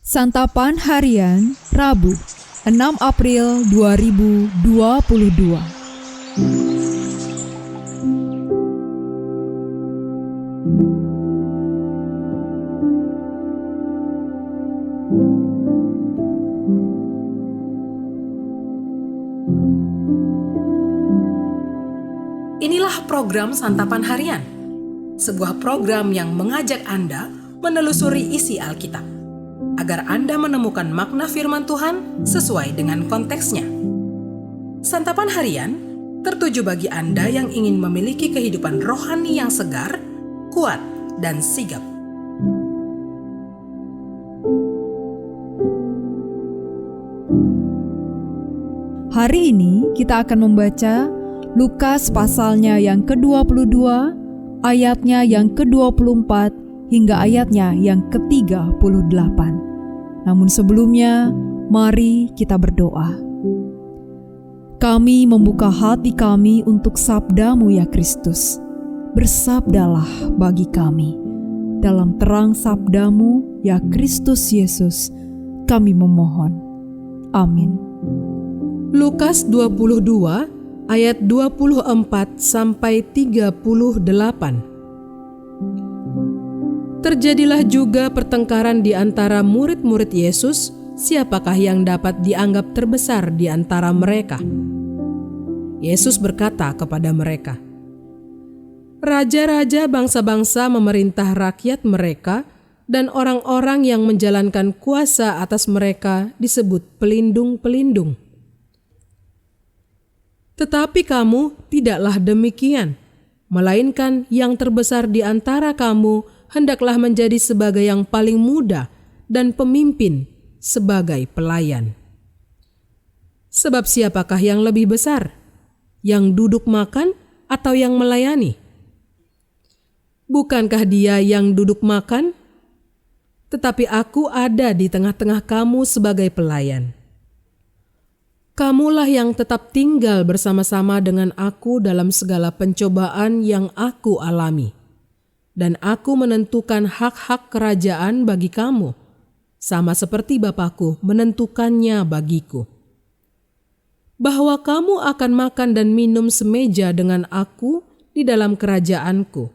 Santapan Harian Rabu 6 April 2022. Inilah program Santapan Harian, sebuah program yang mengajak Anda menelusuri isi Alkitab, agar Anda menemukan makna firman Tuhan sesuai dengan konteksnya. Santapan Harian tertuju bagi Anda yang ingin memiliki kehidupan rohani yang segar, kuat, dan sigap. Hari ini kita akan membaca Lukas pasalnya yang ke-22, ayatnya yang ke-24 hingga ayatnya yang ke-38. Namun sebelumnya, mari kita berdoa. Kami membuka hati kami untuk sabda-Mu ya Kristus. Bersabdalah bagi kami. Dalam terang sabda-Mu ya Kristus Yesus, kami memohon. Amin. Lukas 22 ayat 24 sampai 38. Terjadilah juga pertengkaran di antara murid-murid Yesus, siapakah yang dapat dianggap terbesar di antara mereka. Yesus berkata kepada mereka, "Raja-raja bangsa-bangsa memerintah rakyat mereka, dan orang-orang yang menjalankan kuasa atas mereka disebut pelindung-pelindung. Tetapi kamu tidaklah demikian, melainkan yang terbesar di antara kamu hendaklah menjadi sebagai yang paling muda dan pemimpin sebagai pelayan. Sebab siapakah yang lebih besar, yang duduk makan atau yang melayani? Bukankah dia yang duduk makan? Tetapi aku ada di tengah-tengah kamu sebagai pelayan. Kamulah yang tetap tinggal bersama-sama dengan aku dalam segala pencobaan yang aku alami. Dan aku menentukan hak-hak kerajaan bagi kamu, sama seperti Bapakku menentukannya bagiku. Bahwa kamu akan makan dan minum semeja dengan aku di dalam kerajaanku,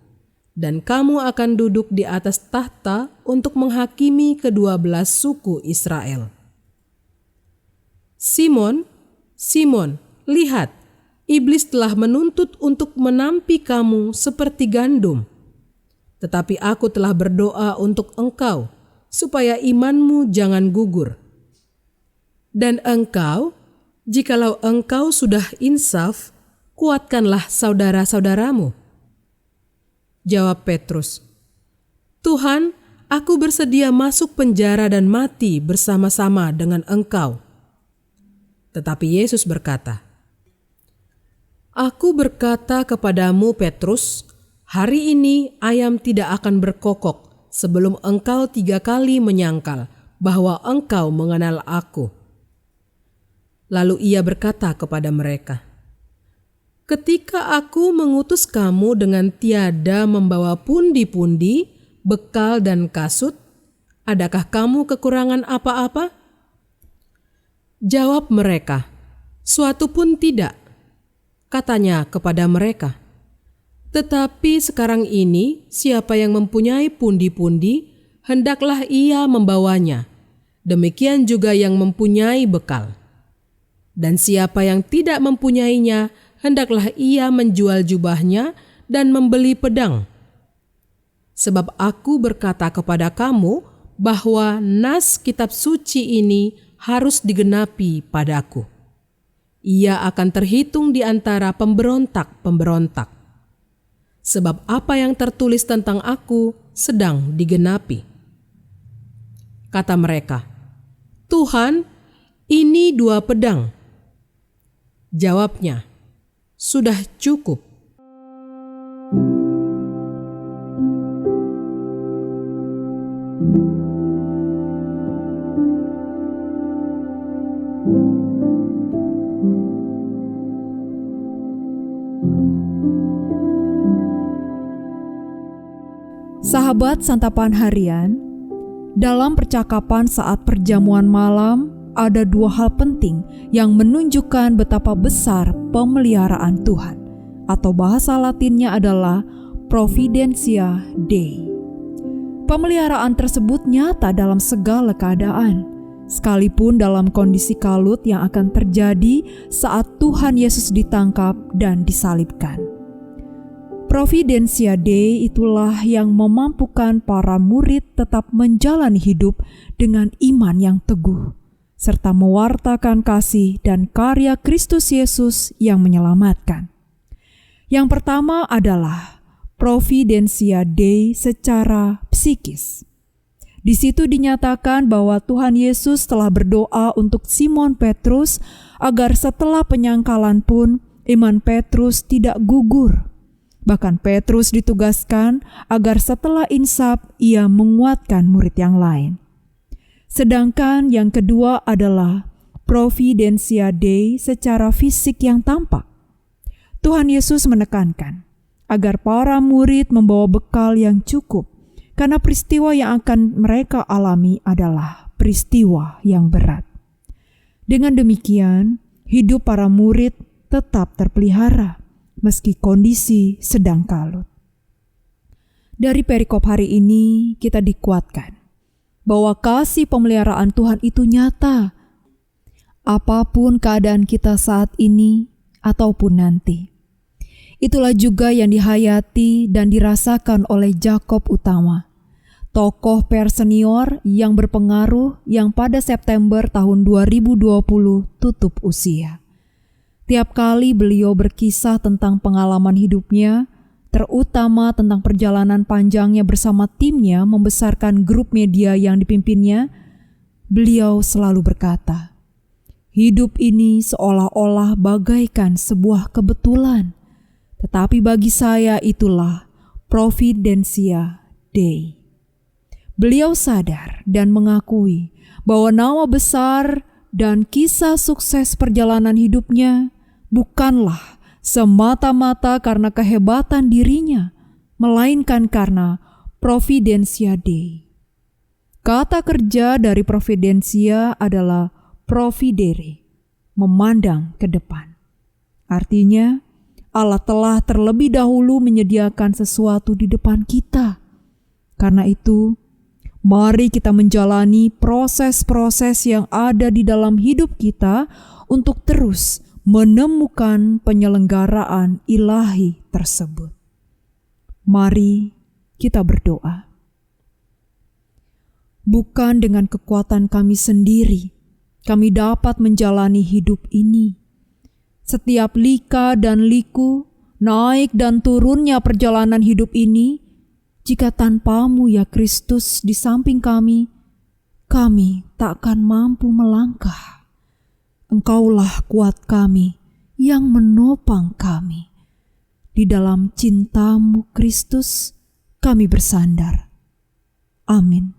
dan kamu akan duduk di atas tahta untuk menghakimi ke-12 suku Israel. Simon, Simon, lihat, iblis telah menuntut untuk menampi kamu seperti gandum. Tetapi aku telah berdoa untuk engkau, supaya imanmu jangan gugur. Dan engkau, jikalau engkau sudah insaf, kuatkanlah saudara-saudaramu." Jawab Petrus, "Tuhan, aku bersedia masuk penjara dan mati bersama-sama dengan engkau." Tetapi Yesus berkata, "Aku berkata kepadamu Petrus, hari ini ayam tidak akan berkokok sebelum engkau 3 kali menyangkal bahwa engkau mengenal aku." Lalu ia berkata kepada mereka, "Ketika aku mengutus kamu dengan tiada membawa pundi-pundi, bekal dan kasut, adakah kamu kekurangan apa-apa?" Jawab mereka, "Suatu pun tidak." Katanya kepada mereka, "Tetapi sekarang ini siapa yang mempunyai pundi-pundi, hendaklah ia membawanya. Demikian juga yang mempunyai bekal. Dan siapa yang tidak mempunyainya, hendaklah ia menjual jubahnya dan membeli pedang. Sebab aku berkata kepada kamu bahwa nas kitab suci ini harus digenapi padaku. Ia akan terhitung di antara pemberontak-pemberontak. Sebab apa yang tertulis tentang aku sedang digenapi." Kata mereka, "Tuhan, ini 2 pedang." Jawabnya, "Sudah cukup." Sahabat Santapan Harian, Dalam percakapan saat perjamuan malam, ada dua hal penting yang menunjukkan betapa besar pemeliharaan Tuhan, atau bahasa Latinnya adalah Providentia Dei. Pemeliharaan tersebut nyata dalam segala keadaan, sekalipun dalam kondisi kalut yang akan terjadi saat Tuhan Yesus ditangkap dan disalibkan. Providentia Dei itulah yang memampukan para murid tetap menjalani hidup dengan iman yang teguh, serta mewartakan kasih dan karya Kristus Yesus yang menyelamatkan. Yang pertama adalah Providentia Dei secara psikis. Di situ dinyatakan bahwa Tuhan Yesus telah berdoa untuk Simon Petrus agar setelah penyangkalan pun iman Petrus tidak gugur. Bahkan Petrus ditugaskan agar setelah insaf ia menguatkan murid yang lain. Sedangkan yang kedua adalah Providentia Dei secara fisik yang tampak. Tuhan Yesus menekankan agar para murid membawa bekal yang cukup, karena peristiwa yang akan mereka alami adalah peristiwa yang berat. Dengan demikian, hidup para murid tetap terpelihara meski kondisi sedang kalut. Dari perikop hari ini kita dikuatkan bahwa kasih pemeliharaan Tuhan itu nyata, apapun keadaan kita saat ini ataupun nanti. Itulah juga yang dihayati dan dirasakan oleh Jakob Utama, tokoh pers senior yang berpengaruh yang pada September tahun 2020 tutup usia. Tiap kali beliau berkisah tentang pengalaman hidupnya, terutama tentang perjalanan panjangnya bersama timnya membesarkan grup media yang dipimpinnya, beliau selalu berkata, "Hidup ini seolah-olah bagaikan sebuah kebetulan. Tetapi bagi saya itulah Providentia Dei." Beliau sadar dan mengakui bahwa nama besar dan kisah sukses perjalanan hidupnya bukanlah semata-mata karena kehebatan dirinya, melainkan karena Providentia Dei. Kata kerja dari Providentia adalah providere, memandang ke depan. Artinya, Allah telah terlebih dahulu menyediakan sesuatu di depan kita. Karena itu, mari kita menjalani proses-proses yang ada di dalam hidup kita untuk terus menemukan penyelenggaraan ilahi tersebut. Mari kita berdoa. Bukan dengan kekuatan kami sendiri, kami dapat menjalani hidup ini. Setiap lika dan liku, naik dan turunnya perjalanan hidup ini, jika tanpa-Mu ya Kristus di samping kami tak akan mampu melangkah. Engkaulah kuat kami yang menopang kami. Di dalam cinta-Mu Kristus kami bersandar. Amin.